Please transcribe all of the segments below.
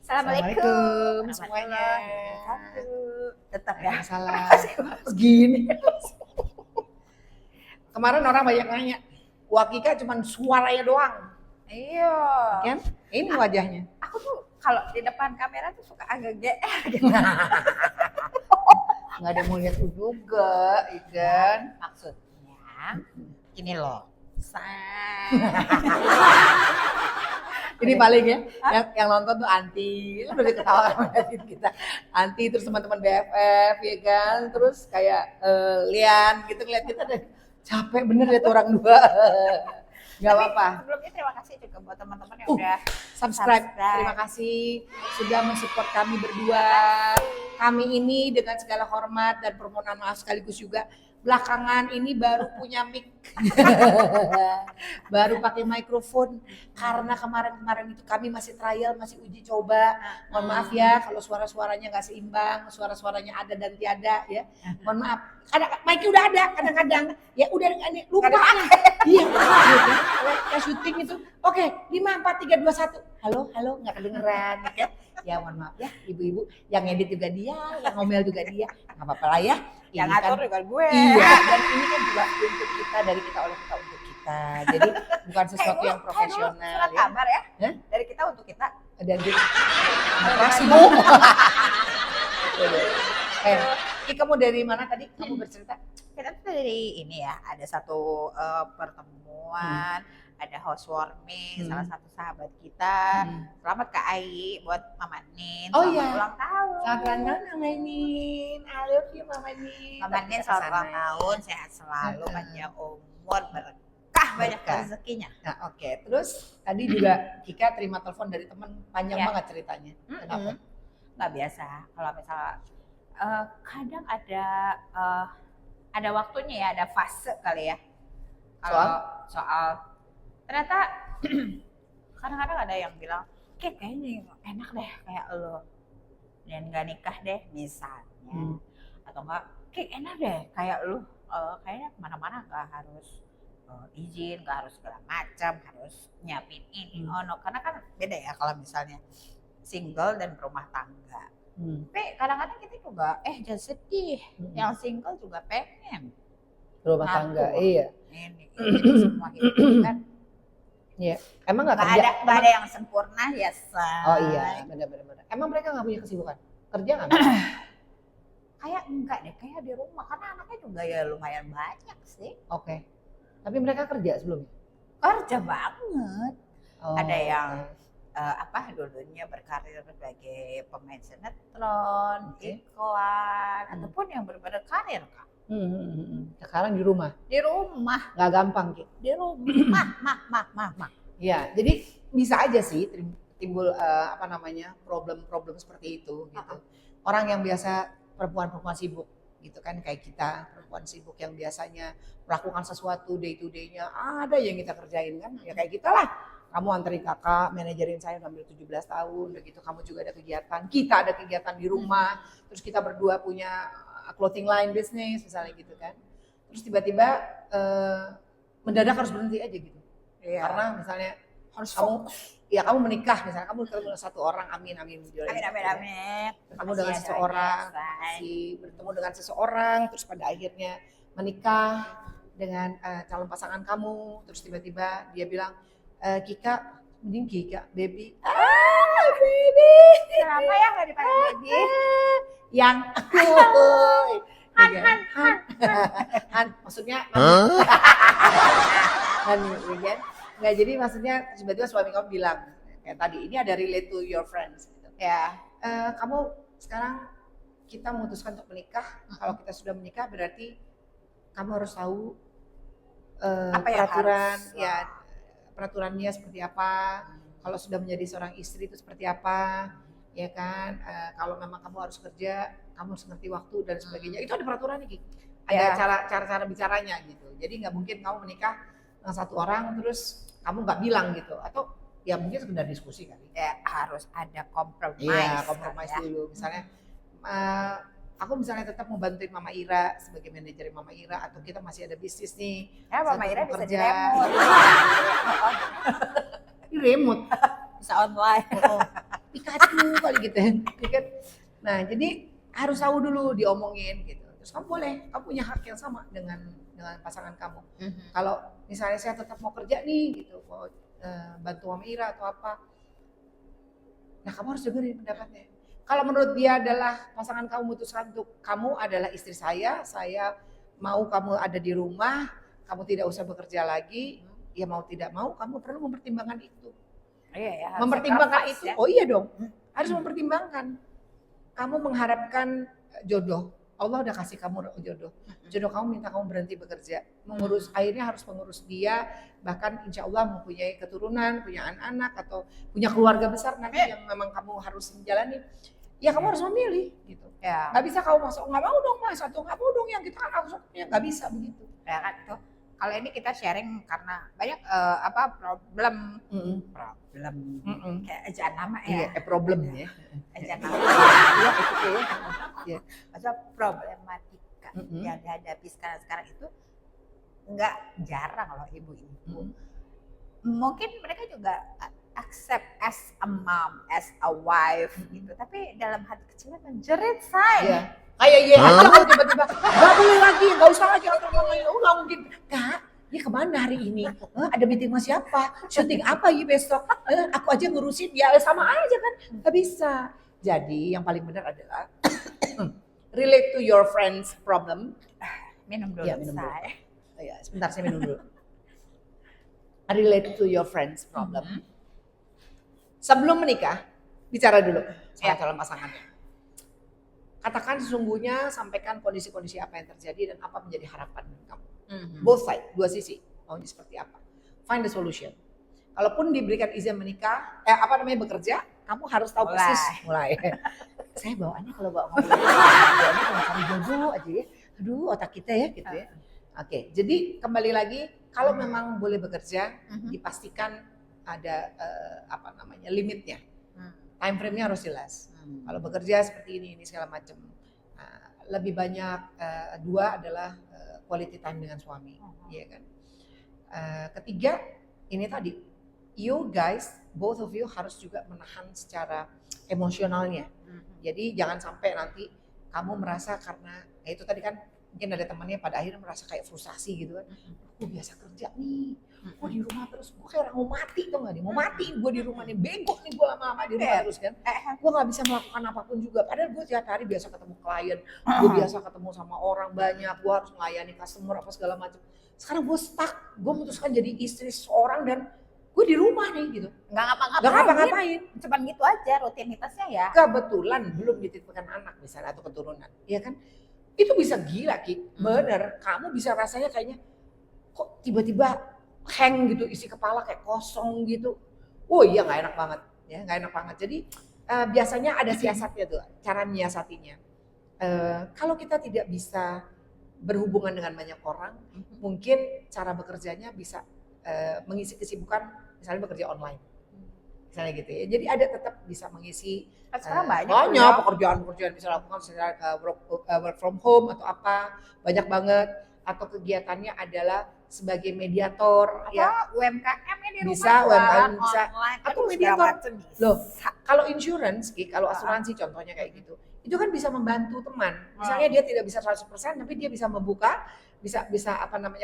Assalamualaikum semuanya. Tetap ya. Salam. Gini. Kemarin orang banyak nanya, Wakika cuma suaranya doang. Iya. Kan? Ini wajahnya. Aku tuh kalau di depan kamera tuh suka agak GR gitu. Nggak ada yang mau lihat lu juga, kan? Maksudnya gini loh. Ini paling ya, yang nonton tuh Anti, itu udah ketawa ngeliatin kita. Anti terus teman-teman BFF ya kan, terus kayak Lian gitu ngeliat kita dan capek bener liat orang dua. Gak apa-apa. Sebelumnya terima kasih juga buat teman-teman yang udah subscribe. Terima kasih sudah mensupport kami berdua. Kami ini dengan segala hormat dan permohonan maaf sekaligus juga belakangan ini baru punya mic. Baru pakai mikrofon karena kemarin-kemarin itu kami masih trial, masih uji coba. Mohon maaf ya kalau suara-suaranya nggak seimbang, suara-suaranya ada dan tiada ya. Mohon maaf. Mic udah ada kadang-kadang ya udah lupa. Iya. Kayak syuting itu. Oke, 5 4 3 2 1. Halo, nggak kedengeran ya. Ya mohon maaf ya ibu-ibu, yang edit juga dia, yang ngomel juga dia. Nggak apa-apa lah ya. Yang ngatur juga gue. Iya, dan ini kan juga untuk kita, dari kita oleh kita untuk kita. Jadi bukan sesuatu yang profesional. Surat kabar ya. Dari kita untuk kita. Dan jadi kamu dari mana tadi? Kamu bercerita? Kita tuh dari ini ya, ada satu pertemuan, ada housewarming, salah satu sahabat kita. Selamat Kak Ai buat Mama Nin. Oh iya. Ulang tahun. Selamat ulang tahun Mama Nin. I love you Mama Nin. Mama Nin selamat ulang tahun, sehat selalu, panjang umur, berkah, banyak rezekinya. Nah oke, terus tadi juga Kika terima telepon dari teman, panjang banget ceritanya. Kenapa? Nggak biasa, kalau misalnya kadang ada waktunya ya, ada fase kali ya. Soal ternyata kadang-kadang ada yang bilang, kayaknya enak deh kayak lo dan nggak nikah deh misalnya, atau enggak enak deh kayak lo kayaknya kemana-mana nggak harus izin, nggak harus segala macam, harus nyiapin ini, karena kan beda ya kalau misalnya single dan berumah tangga. Tapi kadang-kadang kita juga jangan sedih, yang single juga pengen berumah tangga, iya. Ini semua hidup kan. Iya, emang nggak kerja? Nggak ada yang sempurna ya, say. Oh iya, benar-benar. Emang mereka nggak punya kesibukan? Kerja nggak? Kayak enggak deh, kayak di rumah karena anaknya juga ya lumayan banyak sih. Oke. Tapi mereka kerja sebelumnya? Kerja banget. Oh, ada yang dulunya berkarir sebagai pemain sinetron, iklan, ataupun yang berkarir Kak. Sekarang di rumah? Di rumah. Nggak gampang Ki? Di rumah, mah. Iya, jadi bisa aja sih timbul problem-problem seperti itu gitu. Orang yang biasa perempuan-perempuan sibuk gitu kan, kayak kita perempuan sibuk yang biasanya melakukan sesuatu day to day-nya ada yang kita kerjain kan, ya kayak kita lah. Kamu anterin kakak, manajerin saya ngambil 17 tahun, begitu kamu juga ada kegiatan, kita ada kegiatan di rumah, terus kita berdua punya clothing line business misalnya gitu kan. Terus tiba-tiba mendadak harus berhenti aja gitu. Iya. Karena misalnya harus kamu menikah misalnya, kamu ketemu satu orang, amin. Amin. Bertemu dengan seseorang, bertemu dengan seseorang, terus pada akhirnya menikah dengan calon pasangan kamu, terus tiba-tiba dia bilang, Kika, mending Kika, baby. Baby. Kenapa ya nggak dipanggil baby? Yang Han, maksudnya Han, ya. Nggak, jadi maksudnya tiba-tiba suami kamu bilang kayak tadi, ini ada relate to your friends gitu. Ya. Kamu sekarang kita memutuskan untuk menikah. Kalau kita sudah menikah berarti kamu harus tahu peraturan ya, peraturannya seperti apa. Kalau sudah menjadi seorang istri itu seperti apa, ya kan? Kalau memang kamu harus kerja, kamu harus ngerti waktu dan sebagainya. Itu ada peraturan nih, ada cara bicaranya gitu. Jadi nggak mungkin kamu menikah dengan satu orang terus kamu nggak bilang gitu, atau ya mungkin sekedar diskusi kali. Ya harus ada kompromi. Iya, kompromi dulu. Misalnya aku misalnya tetap mau bantuin Mama Ira sebagai manajer Mama Ira, atau kita masih ada bisnis nih. Ya Mama Ira bisa kerja. di remote. Di remote. Bisa online. Pikachu kali gitu ya. Kan? Nah jadi harus tahu dulu diomongin gitu. Terus kamu punya hak yang sama dengan pasangan kamu. Kalau misalnya saya tetap mau kerja nih gitu, mau bantu Mama Ira atau apa, nah kamu harus dengerin pendapatnya. Kalau menurut dia adalah pasangan kamu memutuskan untuk kamu adalah istri saya mau kamu ada di rumah, kamu tidak usah bekerja lagi, ya mau tidak mau kamu perlu mempertimbangkan itu. Iya ya. Mempertimbangkan itu, ya. oh iya dong, harus mempertimbangkan. Kamu mengharapkan jodoh, Allah udah kasih kamu jodoh. Jodoh kamu minta kamu berhenti bekerja, akhirnya harus mengurus dia, bahkan insya Allah mempunyai keturunan, punya anak-anak atau punya keluarga besar nanti yang memang kamu harus menjalani. Ya kamu harus memilih gitu. Ya. Nggak bisa kamu masuk, nggak mau dong mas, atau nggak mau dong yang kita kan harus, nggak bisa begitu. Ya kan itu. Kalau ini kita sharing karena banyak problem kayak ejaan nama ya. Iya, problem ya. Ejaan nama. Iya, itu ya. Maksudnya problematika yang dihadapi sekarang itu nggak jarang loh ibu-ibu. Mungkin mereka juga accept as a mom, as a wife gitu. Tapi dalam hati kecilnya menjerit say. Iya. Kayak ya aja kalau tiba-tiba nggak boleh lagi, nggak usah lagi atur ngomongin. Nggak mungkin. Kak, ya kemana hari ini? Ada meeting sama siapa? Syuting apa ya besok? Aku aja ngurusin ya sama aja kan. Nggak bisa. Jadi yang paling benar adalah relate to your friend's problem. Minum dulu Ya, minum dulu. say. Ya, sebentar saya minum dulu. Relate to your friend's problem. Sebelum menikah, bicara dulu sama calon pasangannya. Katakan sesungguhnya, sampaikan kondisi-kondisi apa yang terjadi dan apa menjadi harapan kamu. Both side, dua sisi. Maunya seperti apa. Find the solution. Kalaupun diberikan izin menikah, bekerja, kamu harus tahu persis. Mulai. Saya bawaannya kalau bawaannya kalau cari jodoh aja ya. Aduh, otak kita ya gitu ya. Oke, jadi kembali lagi, kalau memang boleh bekerja, dipastikan ada limitnya. Time frame-nya harus jelas. Kalau bekerja seperti ini segala macam. Lebih banyak dua adalah quality time dengan suami, ya kan. Ketiga, ini tadi, you guys, both of you harus juga menahan secara emosionalnya. Jadi jangan sampai nanti kamu merasa karena itu tadi kan mungkin ada temannya pada akhirnya merasa kayak frustasi gitu kan. Gue biasa kerja nih, gue di rumah terus, gue kayak orang mau mati tuh nggak nih, mau mati gue di rumah nih, bego nih gue lama-lama di rumah terus kan. Gue nggak bisa melakukan apapun juga, padahal gue tiap hari biasa ketemu klien, gue biasa ketemu sama orang banyak, gue harus melayani customer apa segala macam. Sekarang gue stuck, gue memutuskan jadi istri seorang dan gue di rumah nih gitu. Nggak ngapa-ngapain. Cuman gitu aja rutinitasnya ya. Kebetulan belum dititipkan anak misalnya atau keturunan, ya kan? Itu bisa gila Ki, bener. Kamu bisa rasanya kayaknya kok tiba-tiba hang gitu, isi kepala kayak kosong gitu. Oh iya nggak enak banget, ya nggak enak banget. Jadi biasanya ada siasatnya tuh, cara menyiasatinya. Kalau kita tidak bisa berhubungan dengan banyak orang, mungkin cara bekerjanya bisa mengisi kesibukan, misalnya bekerja online, misalnya gitu ya. Jadi ada tetap bisa mengisi banyak pekerjaan-pekerjaan bisa lakukan secara work from home atau apa, banyak banget. Atau kegiatannya adalah sebagai mediator, ya UMKM ya di rumah, bisa, UMKM bisa, online, atau mediator. Loh, bisa. kalau insurance, kalau asuransi contohnya kayak gitu, itu kan bisa membantu teman. Misalnya dia tidak bisa 100%, tapi dia bisa membuka, bisa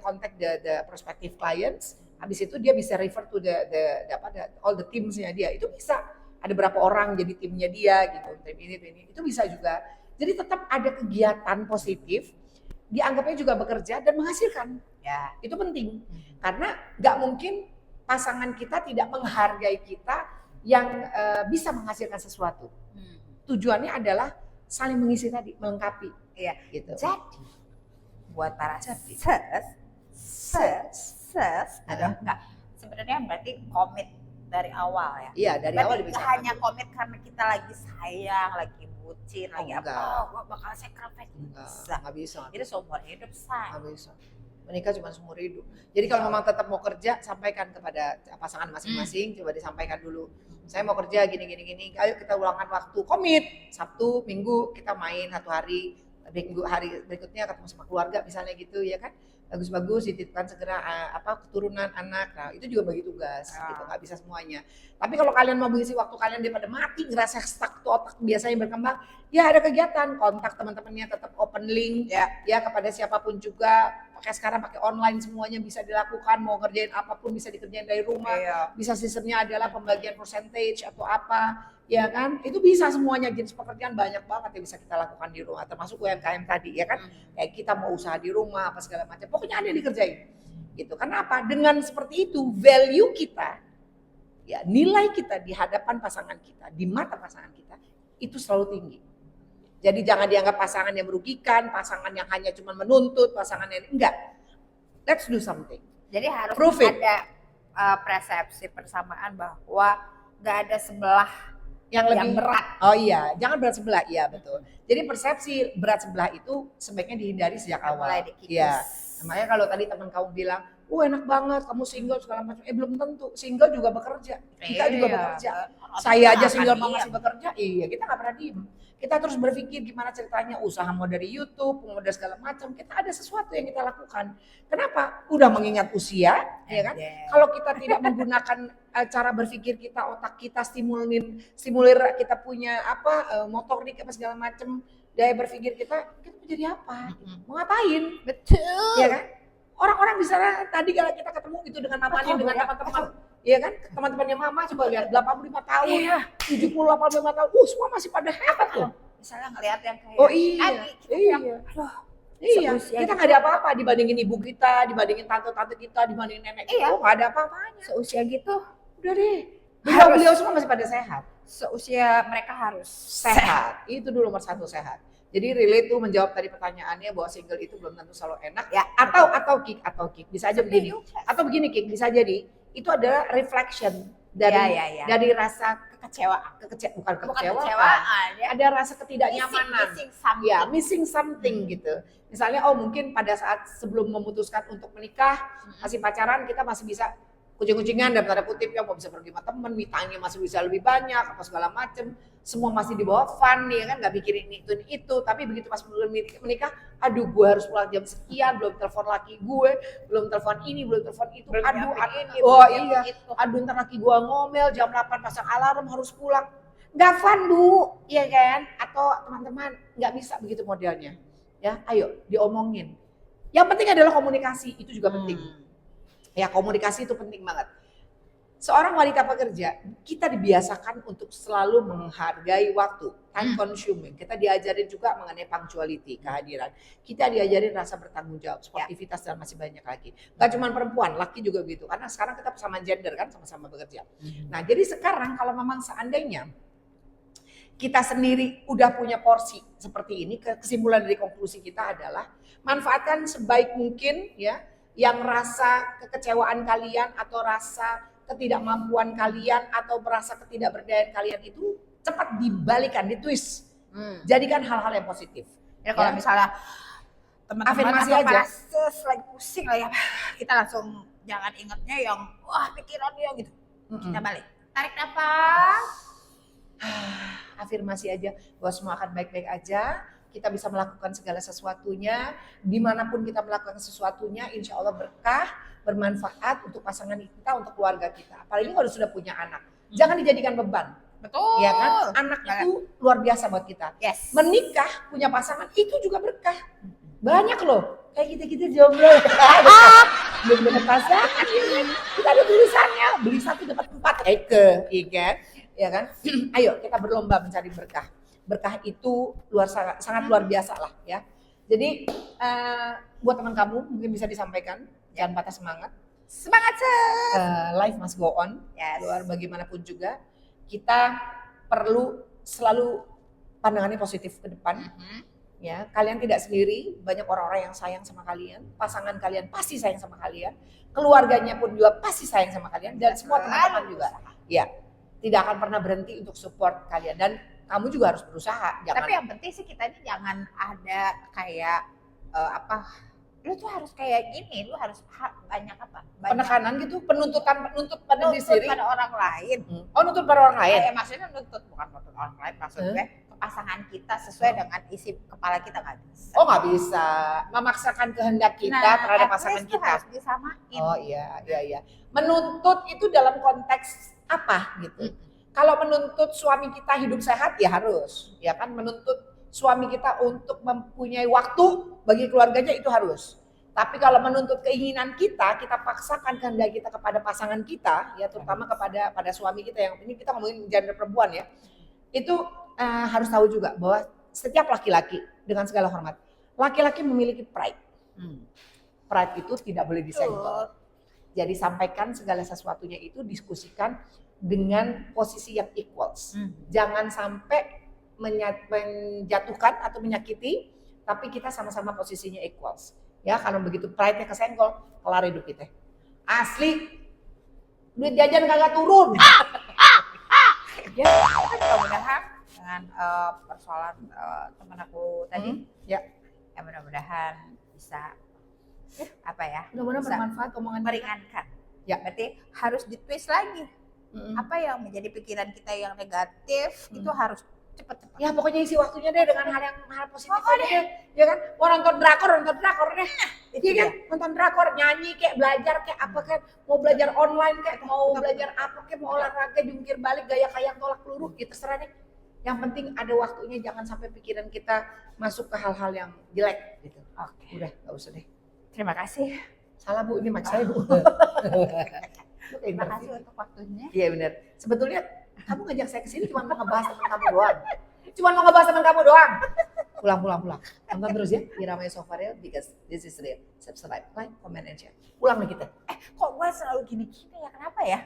contact the prospective clients. Habis itu dia bisa refer to all the teams-nya dia. Itu bisa. Ada berapa orang jadi timnya dia gitu, tim ini. Itu bisa juga. Jadi tetap ada kegiatan positif, dianggapnya juga bekerja dan menghasilkan. Ya. Itu penting. Karena nggak mungkin pasangan kita tidak menghargai kita yang bisa menghasilkan sesuatu. Tujuannya adalah saling mengisi tadi, melengkapi. Iya. Gitu. Jadi buat para enggak, sebenarnya berarti komit dari awal ya. Iya, dari berarti awal bisa. Hanya komit karena kita lagi sayang, lagi bucin, lagi enggak. apa? Gua bakal sacrifice. Enggak bisa. Itu seumur hidup say. Enggak bisa. Menikah cuma seumur hidup. Jadi kalau memang tetap mau kerja, sampaikan kepada pasangan masing-masing, coba disampaikan dulu. Saya mau kerja gini. Ayo kita ulangkan waktu, komit. Sabtu, Minggu kita main 1 hari, minggu hari berikutnya ketemu sama keluarga misalnya gitu ya kan, bagus-bagus dititipkan segera keturunan anak. Nah itu juga bagi tugas gitu, nggak bisa semuanya. Tapi kalau kalian mau mengisi waktu kalian daripada mati ngerasa stuck tuh otak biasanya berkembang, ya ada kegiatan, kontak teman-temannya tetap open link ya kepada siapapun juga. Pakai sekarang pakai online semuanya bisa dilakukan, mau ngerjain apapun bisa dikerjain dari rumah. Bisa sistemnya adalah pembagian percentage atau apa, ya kan? Itu bisa semuanya, jenis pekerjaan banyak banget yang bisa kita lakukan di rumah, termasuk UMKM tadi ya kan? Kayak kita mau usaha di rumah apa segala macam, pokoknya ada yang dikerjain. Gitu. Kenapa? Dengan seperti itu value kita, ya nilai kita di hadapan pasangan kita, di mata pasangan kita itu selalu tinggi. Jadi jangan dianggap pasangan yang merugikan, pasangan yang hanya cuma menuntut, pasangan yang enggak. Let's do something. Jadi harus Prove it. ada persepsi persamaan bahwa nggak ada sebelah yang lebih berat. Oh iya, jangan berat sebelah, iya betul. Jadi persepsi berat sebelah itu sebaiknya dihindari sejak awal. Mulai dikikis. Iya. Makanya kalau tadi teman kamu bilang, enak banget kamu single segala macam. Belum tentu, single juga bekerja. Kita juga bekerja. Saya aja single masih bekerja. Iya, kita nggak pernah diem. Kita terus berpikir gimana ceritanya usaha mau dari YouTube, mau dari segala macam. Kita ada sesuatu yang kita lakukan. Kenapa? Udah mengingat usia, ya kan? Kalau kita tidak menggunakan cara berpikir kita, otak kita stimulir kita punya motorik apa segala macam, daya berpikir kita mau jadi apa? Mau ngapain? Betul. Ya kan? Orang-orang bisa tadi kalau kita ketemu gitu dengan mamanya, dengan teman-teman, ya kan? Teman-temannya mama coba lihat 85 tahun, 70, 85 tahun, semua masih pada hebat loh. Misalnya ngelihat yang kayak iya, kita nggak ada apa-apa dibandingin ibu kita, dibandingin tante-tante kita, dibandingin nenek kita, nggak ada apa-apanya. Seusia gitu, udah deh. Beliau semua masih pada sehat. Seusia mereka harus sehat. Itu dulu nomor satu, sehat. Jadi relate tuh menjawab tadi pertanyaannya bahwa single itu belum tentu selalu enak ya, atau kick bisa aja begini. Atau begini kick bisa jadi itu adalah reflection dari rasa bukan kekecewaan. Ada rasa ketidaknyamanan. Missing something gitu. Misalnya mungkin pada saat sebelum memutuskan untuk menikah, masih pacaran kita masih bisa kucing-kucingan dan tanda kutip yang mau bisa pergi sama temen, me time-nya masih bisa lebih banyak apa segala macem, semua masih di bawah fun ya kan, nggak mikirin itu, tapi begitu pas menikah, aduh gue harus pulang jam sekian, belum telepon laki gue, belum telepon ini, belum telepon itu, aduh ntar laki gue ngomel jam 8 pasang alarm harus pulang, nggak fun bu, ya kan? Atau teman-teman nggak bisa begitu modelnya, ya ayo diomongin. Yang penting adalah komunikasi, itu juga penting. Ya komunikasi itu penting banget. Seorang wanita pekerja, kita dibiasakan untuk selalu menghargai waktu, time consuming. Kita diajarin juga mengenai punctuality, kehadiran. Kita diajarin rasa bertanggung jawab, sportivitas dan masih banyak lagi. Gak cuma perempuan, laki juga begitu. Karena sekarang kita sama gender kan, sama-sama bekerja. Nah jadi sekarang kalau memang seandainya kita sendiri udah punya porsi seperti ini, kesimpulan dari konklusi kita adalah manfaatkan sebaik mungkin ya, yang rasa kekecewaan kalian atau rasa ketidakmampuan kalian atau merasa ketidakberdayaan kalian itu cepat dibalikan, ditwist. Jadikan hal-hal yang positif. Ya kalau misalnya teman-teman afirmasi atau aja. lagi pusing lah ya, kita langsung jangan ingatnya yang pikirannya gitu. Kita balik. Tarik nafas. Afirmasi aja bahwa semua akan baik-baik aja. Kita bisa melakukan segala sesuatunya, dimanapun kita melakukan sesuatunya, insya Allah berkah, bermanfaat untuk pasangan kita, untuk keluarga kita. Apalagi kalau sudah punya anak, jangan dijadikan beban. Betul. Ya kan, anak itu luar biasa buat kita. Yes. Menikah, punya pasangan itu juga berkah. Banyak loh, kayak kita jomblo, belum dapat pasangan, kita ada tulisannya, beli 1 dapat 4 ya kan? Ayo kita berlomba mencari berkah. Berkah itu sangat luar biasa lah ya. Jadi buat teman kamu mungkin bisa disampaikan, jangan patah semangat. Semangat life must go on. Yes. Luar bagaimanapun juga kita perlu selalu pandangannya positif ke depan. Ya, kalian tidak sendiri, banyak orang-orang yang sayang sama kalian, pasangan kalian pasti sayang sama kalian, keluarganya pun juga pasti sayang sama kalian, dan semua teman-teman juga. Ya, tidak akan pernah berhenti untuk support kalian dan kamu juga harus berusaha. Tapi yang penting sih kita ini jangan ada kayak lu tuh harus kayak gini, lu harus banyak apa? Banyak Penekanan gitu, penuntut pada diri nuntut sendiri. pada orang lain. Oh, nuntut pada orang lain. Maksudnya nuntut, bukan nuntut orang lain, maksud Huh? gue pasangan kita sesuai dengan isi kepala kita nggak bisa. Oh, nggak bisa memaksakan kehendak kita terhadap at pasangan least tuh kita. harus disamain. Oh iya. Menuntut itu dalam konteks apa gitu? Kalau menuntut suami kita hidup sehat ya harus, ya kan, menuntut suami kita untuk mempunyai waktu bagi keluarganya itu harus. Tapi kalau menuntut keinginan kita paksakan kehendak kita kepada pasangan kita, ya terutama pada suami kita, yang ini kita ngomongin gender perempuan ya. Itu harus tahu juga bahwa setiap laki-laki, dengan segala hormat, laki-laki memiliki pride. Pride itu tidak boleh disenggol. Jadi sampaikan segala sesuatunya itu, diskusikan dengan posisi yang equals. Jangan sampai menjatuhkan atau menyakiti, tapi kita sama-sama posisinya equals. Ya, kalau begitu pride-nya kesenggol, kelar hidup kita. Asli, duit jajan kagak turun. Ya, mudah-mudahan dengan persoalan teman aku tadi, ya mudah-mudahan bisa apa ya? Mudah-mudahan bisa bermanfaat omongan kita. meringankan. Ya. Berarti harus ditwist lagi. Apa yang menjadi pikiran kita yang negatif itu harus cepet-cepet. Ya pokoknya isi waktunya deh dengan hal positif aja deh. Ya kan? Mau nonton drakor deh. Iya kan? Nonton drakor, nyanyi kayak, belajar kayak apa kan, mau belajar online kayak, mau belajar apa kayak, mau olahraga, jungkir balik, gaya kayak tolak peluru, gitu terserah deh. Yang penting ada waktunya, jangan sampai pikiran kita masuk ke hal-hal yang jelek gitu. Oke. Udah, gak usah deh. Terima kasih. Salah Bu, ini mic saya Bu. Terima kasih untuk waktunya. Iya benar. Sebetulnya kamu ngajak saya ke sini cuma mau ngebahas teman kamu doang. Pulang. Tonton terus ya Wiramaya So Far Real, because this is real. Subscribe, like, comment, and share. Pulang nih kita. Kok gue selalu gini-gini ya? Kenapa ya?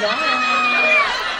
Jangan.